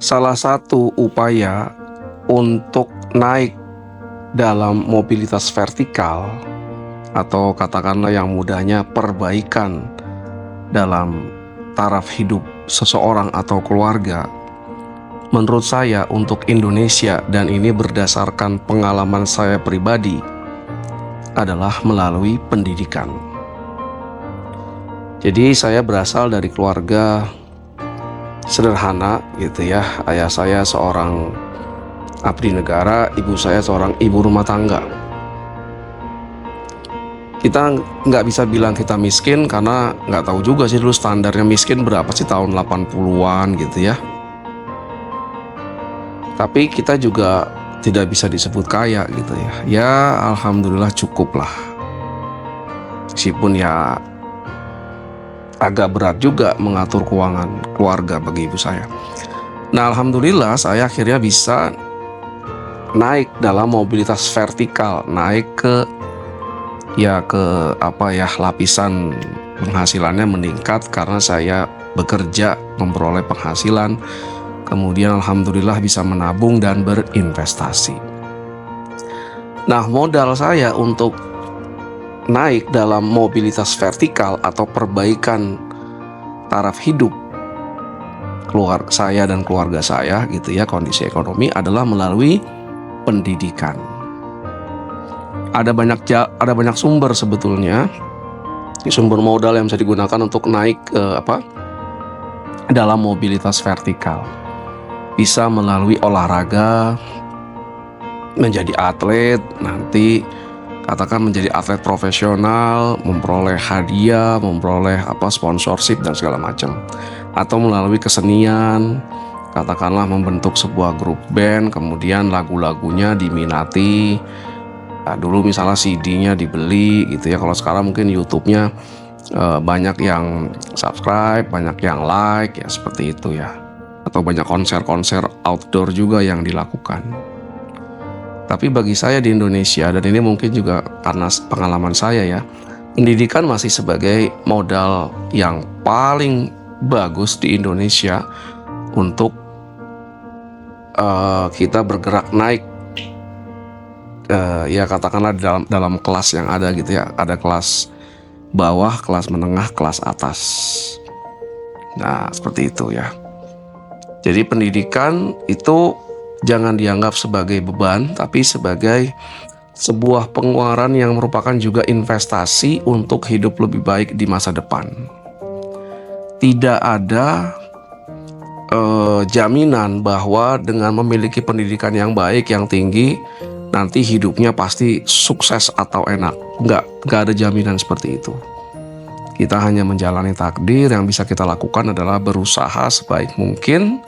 Salah satu upaya untuk naik dalam mobilitas vertikal atau katakanlah yang mudahnya perbaikan dalam taraf hidup seseorang atau keluarga, menurut saya untuk Indonesia, dan ini berdasarkan pengalaman saya pribadi, adalah melalui pendidikan. Jadi saya berasal dari keluarga sederhana gitu ya. Ayah saya seorang abdi negara, ibu saya seorang ibu rumah tangga. Kita nggak bisa bilang kita miskin karena nggak tahu juga sih dulu standarnya miskin berapa sih tahun 80-an gitu ya. Tapi kita juga tidak bisa disebut kaya gitu ya. Ya alhamdulillah cukup lah. Meskipun ya agak berat juga mengatur keuangan keluarga bagi ibu saya. Nah alhamdulillah saya akhirnya bisa naik dalam mobilitas vertikal, naik ke lapisan penghasilannya meningkat karena saya bekerja memperoleh penghasilan, kemudian alhamdulillah bisa menabung dan berinvestasi. Nah modal saya untuk naik dalam mobilitas vertikal atau perbaikan taraf hidup keluarga saya dan keluarga saya gitu ya, kondisi ekonomi, adalah melalui pendidikan. Ada banyak sumber sebetulnya, sumber modal yang bisa digunakan untuk naik dalam mobilitas vertikal. Bisa melalui olahraga, menjadi atlet, nanti katakan menjadi atlet profesional, memperoleh hadiah, memperoleh sponsorship dan segala macam. Atau melalui kesenian, katakanlah membentuk sebuah grup band, kemudian lagu-lagunya diminati. Nah, dulu misalnya CD-nya dibeli gitu ya. Kalau sekarang mungkin YouTube-nya banyak yang subscribe, banyak yang like ya, seperti itu ya. Atau banyak konser-konser outdoor juga yang dilakukan. Tapi bagi saya di Indonesia, dan ini mungkin juga karena pengalaman saya ya, pendidikan masih sebagai modal yang paling bagus di Indonesia untuk kita bergerak naik ya katakanlah dalam kelas yang ada gitu ya. Ada kelas bawah, kelas menengah, kelas atas. Nah seperti itu ya. Jadi pendidikan itu jangan dianggap sebagai beban, tapi sebagai sebuah pengeluaran yang merupakan juga investasi untuk hidup lebih baik di masa depan. Tidak ada jaminan bahwa dengan memiliki pendidikan yang baik, yang tinggi, nanti hidupnya pasti sukses atau enak. Nggak ada jaminan seperti itu. Kita hanya menjalani takdir. Yang bisa kita lakukan adalah berusaha sebaik mungkin,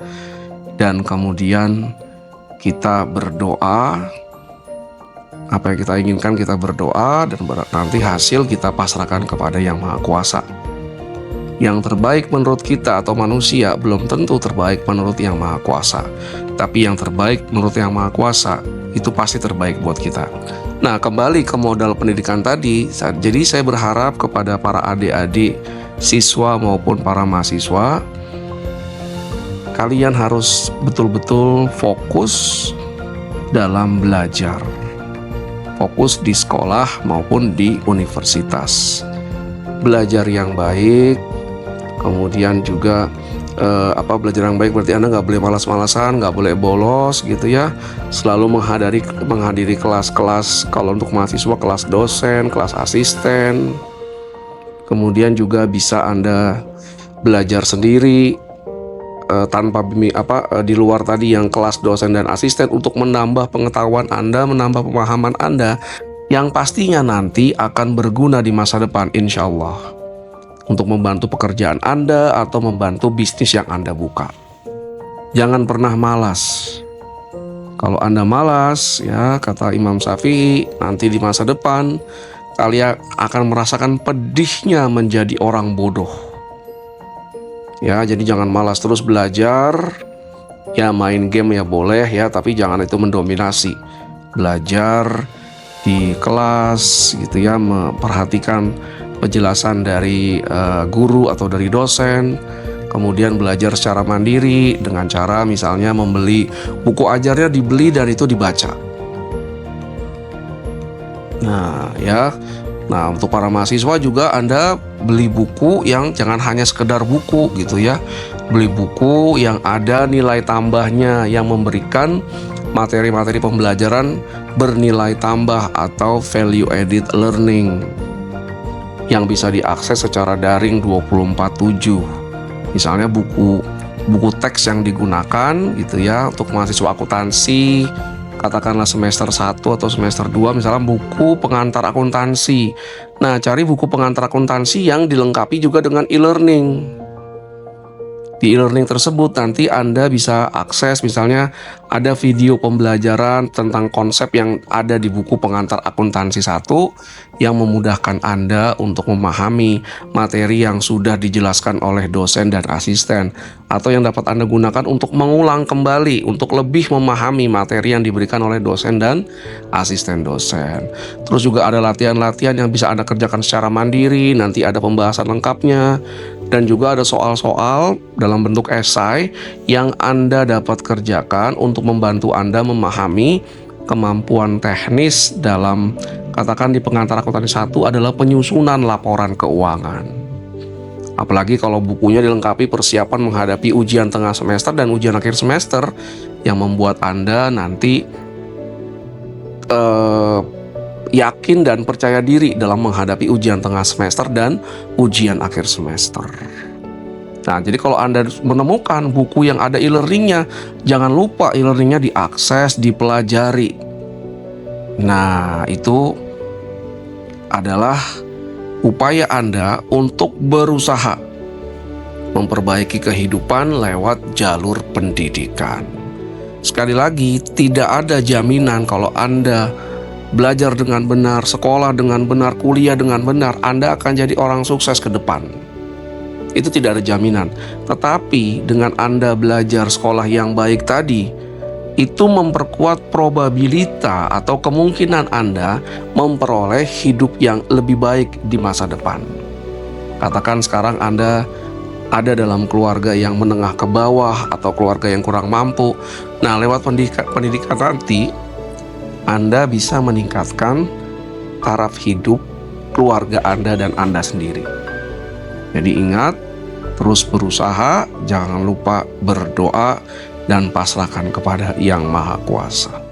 dan kemudian kita berdoa, apa yang kita inginkan kita berdoa, dan nanti hasil kita pasrahkan kepada Yang Maha Kuasa. Yang terbaik menurut kita atau manusia belum tentu terbaik menurut Yang Maha Kuasa. Tapi yang terbaik menurut Yang Maha Kuasa itu pasti terbaik buat kita. Nah kembali ke modal pendidikan tadi, jadi saya berharap kepada para adik-adik, siswa maupun para mahasiswa, kalian harus betul-betul fokus dalam belajar. Fokus di sekolah maupun di universitas. Belajar yang baik, kemudian juga belajar yang baik berarti Anda nggak boleh malas-malasan, nggak boleh bolos gitu ya. Selalu menghadiri kelas-kelas, kalau untuk mahasiswa kelas dosen, kelas asisten. Kemudian juga bisa Anda belajar sendiri, tanpa di luar tadi yang kelas dosen dan asisten, untuk menambah pengetahuan Anda, menambah pemahaman Anda, yang pastinya nanti akan berguna di masa depan insya Allah, untuk membantu pekerjaan Anda atau membantu bisnis yang Anda buka. Jangan pernah malas. Kalau Anda malas, ya kata Imam Syafi'i, nanti di masa depan kalian akan merasakan pedihnya menjadi orang bodoh. Ya, jadi jangan malas, terus belajar. Ya main game ya boleh ya, tapi jangan itu mendominasi. Belajar di kelas gitu ya, memperhatikan penjelasan dari guru atau dari dosen. kemudian belajar secara mandiri dengan cara misalnya membeli buku ajarnya, dibeli dan itu dibaca. Nah, ya. Nah, untuk para mahasiswa juga Anda beli buku yang jangan hanya sekedar buku gitu ya. Beli buku yang ada nilai tambahnya, yang memberikan materi-materi pembelajaran bernilai tambah atau value added learning yang bisa diakses secara daring 24/7. Misalnya buku teks yang digunakan gitu ya untuk mahasiswa akuntansi, katakanlah semester 1 atau semester 2, misalnya buku pengantar akuntansi. Nah, cari buku pengantar akuntansi yang dilengkapi juga dengan e-learning. Di e-learning tersebut nanti Anda bisa akses misalnya ada video pembelajaran tentang konsep yang ada di buku pengantar akuntansi 1 yang memudahkan Anda untuk memahami materi yang sudah dijelaskan oleh dosen dan asisten, atau yang dapat Anda gunakan untuk mengulang kembali untuk lebih memahami materi yang diberikan oleh dosen dan asisten dosen. Terus juga ada latihan-latihan yang bisa Anda kerjakan secara mandiri, nanti ada pembahasan lengkapnya. Dan juga ada soal-soal dalam bentuk esai yang Anda dapat kerjakan untuk membantu Anda memahami kemampuan teknis dalam, katakan di pengantar akuntansi 1 adalah penyusunan laporan keuangan. Apalagi kalau bukunya dilengkapi persiapan menghadapi ujian tengah semester dan ujian akhir semester yang membuat Anda nanti yakin dan percaya diri dalam menghadapi ujian tengah semester dan ujian akhir semester. Nah, jadi kalau Anda menemukan buku yang ada e-learningnya, jangan lupa e-learningnya diakses, dipelajari. Nah, itu adalah upaya Anda untuk berusaha memperbaiki kehidupan lewat jalur pendidikan. Sekali lagi, tidak ada jaminan kalau Anda belajar dengan benar, sekolah dengan benar, kuliah dengan benar, Anda akan jadi orang sukses ke depan. Itu tidak ada jaminan. Tetapi dengan Anda belajar sekolah yang baik tadi, itu memperkuat probabilitas atau kemungkinan Anda memperoleh hidup yang lebih baik di masa depan. Katakan sekarang Anda ada dalam keluarga yang menengah ke bawah atau keluarga yang kurang mampu. Nah, lewat pendidikan nanti Anda bisa meningkatkan taraf hidup keluarga Anda dan Anda sendiri. Jadi ingat, terus berusaha, jangan lupa berdoa dan pasrahkan kepada Yang Maha Kuasa.